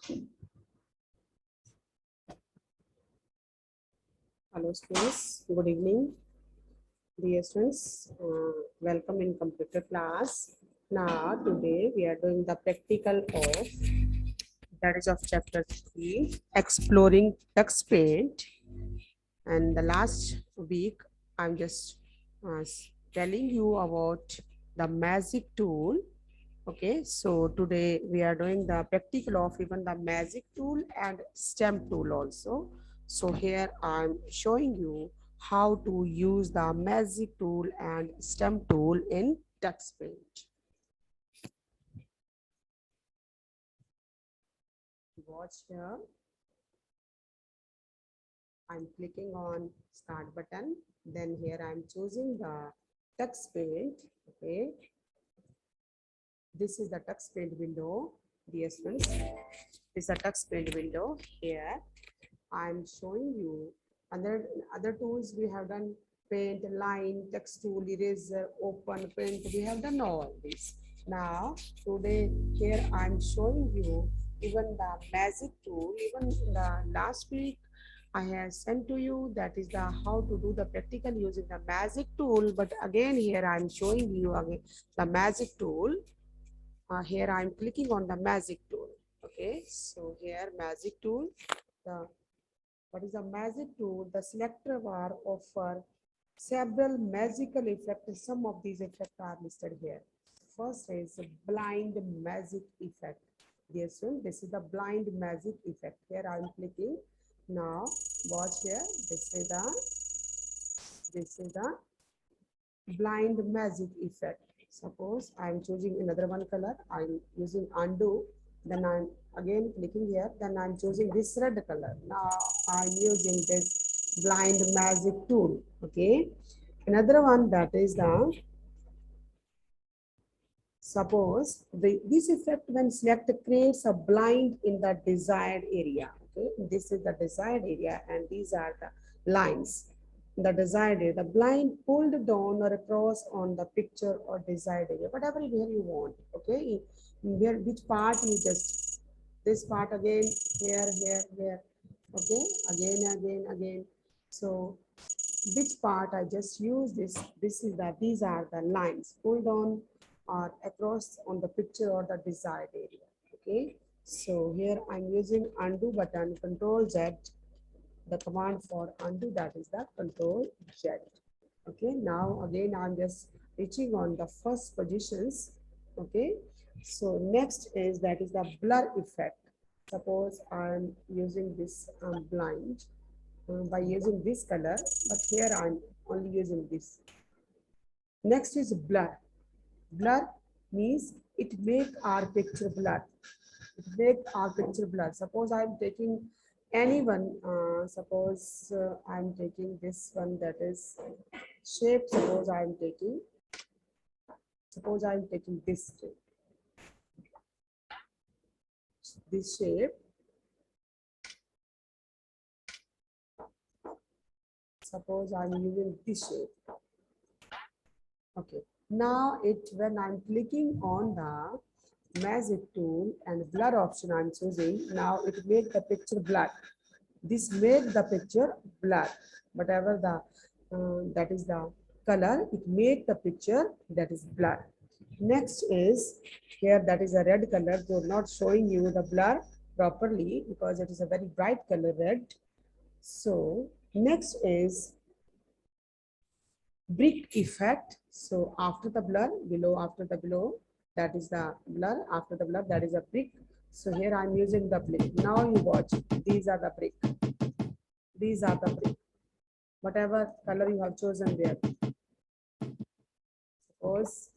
Hello students, good evening. Dear students, welcome in computer class. Now today we are doing the practical of, that is of chapter 3, exploring TuxPaint. And the last week I'm just telling you about the magic tool. Okay, so today we are doing the practical of even the magic tool and stamp tool also. So here I'm showing you how to use the magic tool and stamp tool in TuxPaint. Watch here. I'm clicking on start button. Then here I'm choosing the TuxPaint. Okay, this is the TuxPaint window. Dear students, this is the TuxPaint window. Here I'm showing you other tools we have done: paint, line, text tool, eraser, open, print. We have done all this. Now today here I'm showing you even the magic tool. Even the last week I have sent to you, that is the how to do the practical using the magic tool. But again here I'm showing you again the magic tool. Here I'm clicking on the magic tool. Okay, so here magic tool. The What is a magic tool? The selector bar offer several magical effects. Some of these effects are listed here. First is blind magic effect. Yes, so this is the blind magic effect. Here I am clicking. Now watch here. This is the blind magic effect. Suppose I am choosing another one color. I am using undo. Then I'm again clicking here. Then I'm choosing this red color. Now I'm using this blind magic tool. Okay. Another one, that is the, suppose this effect when selected creates a blind in the desired area. Okay. This is the desired area and these are the lines. The desired area, the blind pulled down or across on the picture or desired area, whatever where you want. Okay, where which part you just, this part again, here. Okay, again. So which part I just use this. This is that these are the lines pulled on or across on the picture or the desired area. Okay, so here I'm using undo button, Control Z. The command for undo, that is the Control Z. Okay, now again I'm just reaching on the first positions. Okay, so next is, that is the blur effect. Suppose I'm using this blind by using this color, but here I'm only using this. Next is blur. Blur means it make our picture blur. It make our picture blur. Suppose I'm taking anyone, suppose I'm taking this one, that is shape. Suppose I'm taking this shape. This shape. Suppose I'm using this shape. Okay. Now when I'm clicking on the magic tool and blur option I'm choosing, now it make the picture blur. This make the picture blur. Whatever the that is the color, it make the picture that is blur. Next is here, that is a red color. They're not showing you the blur properly because it is a very bright color, red. So next is brick effect. So after the blur, after the below, that is the blur. After the blur, that is a brick. So here I'm using the brick. Now you watch. These are the brick. These are the brick. Whatever color you have chosen there. Suppose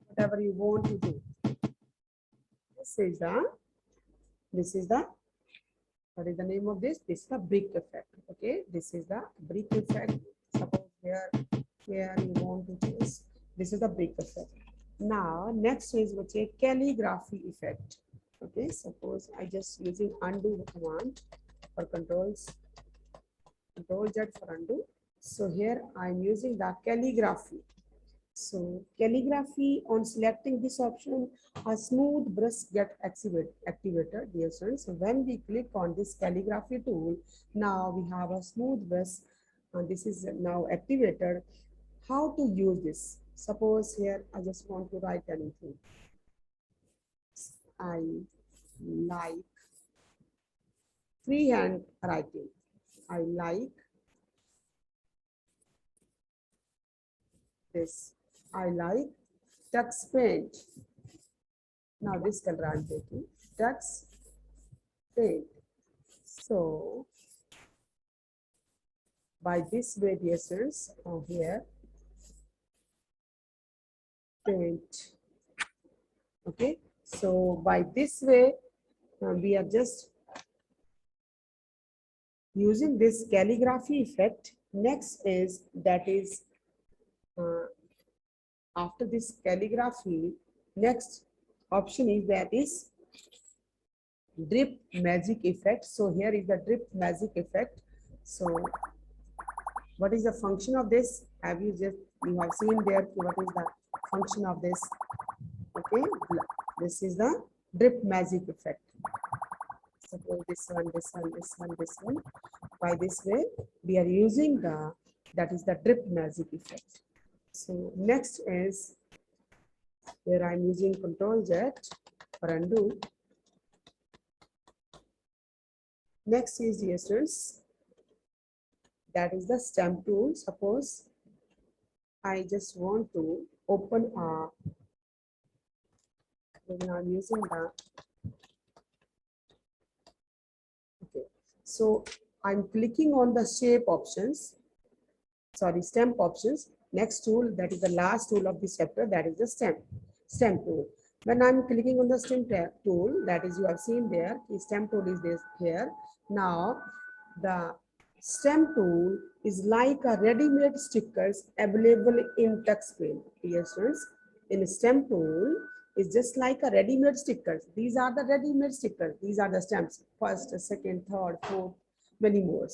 whatever you want to do. This is the, what is the name of this? This is the brick effect. Okay, this is the brick effect. Suppose here you want to choose. This is the brick effect. Now next is what's a calligraphy effect. Okay, suppose I just using undo command for Control Z for undo. So here I'm using the calligraphy. So calligraphy, on selecting this option, a smooth brush get activated, dear students. So when we click on this calligraphy tool, now we have a smooth brush, and this is now activated. How to use this? Suppose here I just want to write anything. I like freehand writing. I like this. I like tux paint. Now this color I'm taking, tux paint. So by this way, dear students, here paint. Okay, so by this way, we are just using this calligraphy effect. Next is after this calligraphy, next option is that is drip magic effect. So here is the drip magic effect. So what is the function of this? You have seen there what is the function of this? Okay, this is the drip magic effect. Suppose this one, this one, this one, this one. By this way, we are using that is the drip magic effect. So next is here I'm using Control Z for undo. Next is, dear students, that is the stamp tool. Suppose I just want to open I'm using the, okay. So I'm clicking on the shape options, sorry, stamp options. Next tool, that is the last tool of this chapter, that is the stamp tool. When I'm clicking on the stamp tool, that is you have seen there, the stamp tool is this here. Now the stamp tool is like a ready-made stickers available in TuxPaint. Dear students, in stamp tool is just like a ready-made stickers. These are the ready-made stickers. These are the stamps, first, second, third, fourth, many more.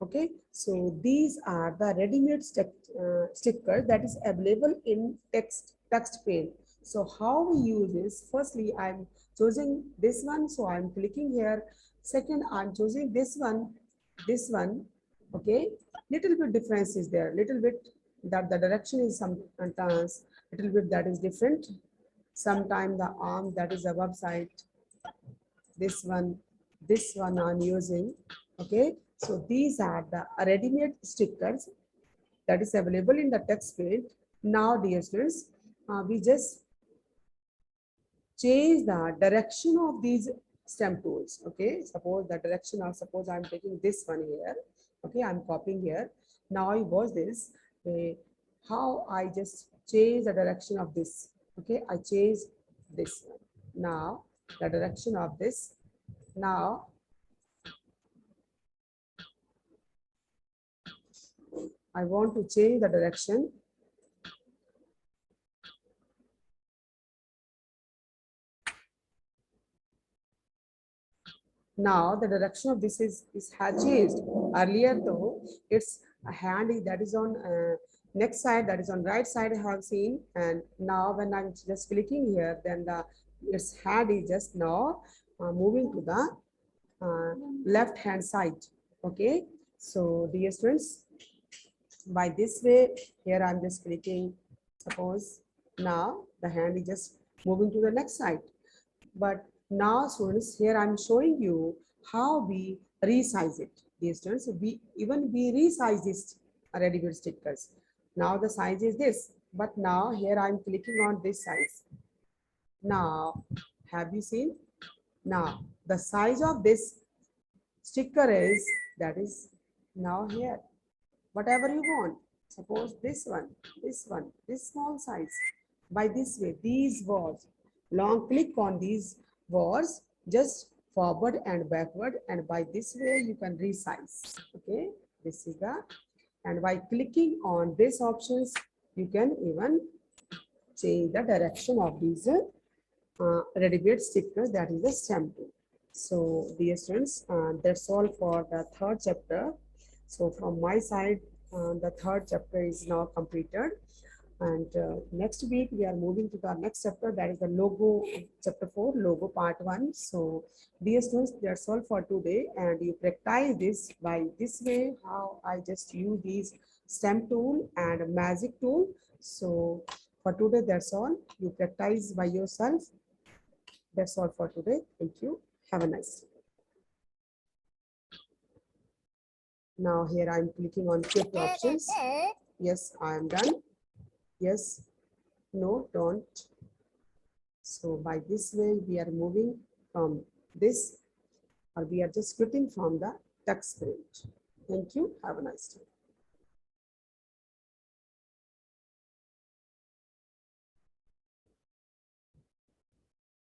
Okay, so these are the ready-made sticker that is available in TuxPaint. So how we use this? Firstly, I'm choosing this one, so I'm clicking here. Second, I'm choosing this one. Okay, little bit difference is there, little bit that the direction is sometimes little bit that is different. Sometimes the arm that is above side, this one I'm using. Okay, so these are the ready-made stickers that is available in the TuxPaint. Now, dear students, we just change the direction of these stamp tools. Okay, suppose the direction of, suppose I'm taking this one here. Okay, I'm copying here. Now I watch this, how I just change the direction of this. Okay, I change this one. Now the direction of this. Now I want to change the direction. Now the direction of this is has changed. Earlier though, its hand is that is on next side, that is on right side I have seen, and now when I'm just clicking here, then its hand is just now moving to the left hand side. Okay, so dear students, by this way, here I'm just clicking, suppose now the hand is just moving to the next side. But now students, here I'm showing you how we resize it. Dear students, we resize this ready-made stickers. Now the size is this, but now here I'm clicking on this size. Now, have you seen? Now the size of this sticker is, that is now here. Whatever you want. Suppose this one, this small size. By this way, these words, long click on these words, just forward and backward, and by this way you can resize. Okay, this is the, and by clicking on these options, you can even change the direction of these ready-made stickers, that is the stamp tool. So dear students, that's all for the third chapter. So from my side, the third chapter is now completed. And next week, we are moving to the next chapter, that is the logo, chapter 4, logo part 1. So, dear students, that's all for today. And you practice this by this way, how I just use these stamp tool and magic tool. So, for today, that's all. You practice by yourself. That's all for today. Thank you. Have a nice day. Now, here I'm clicking on quick options. Yes, I am done. Yes, no, don't. So by this way, we are moving from this, or we are just quitting from the text print. Thank you. Have a nice day.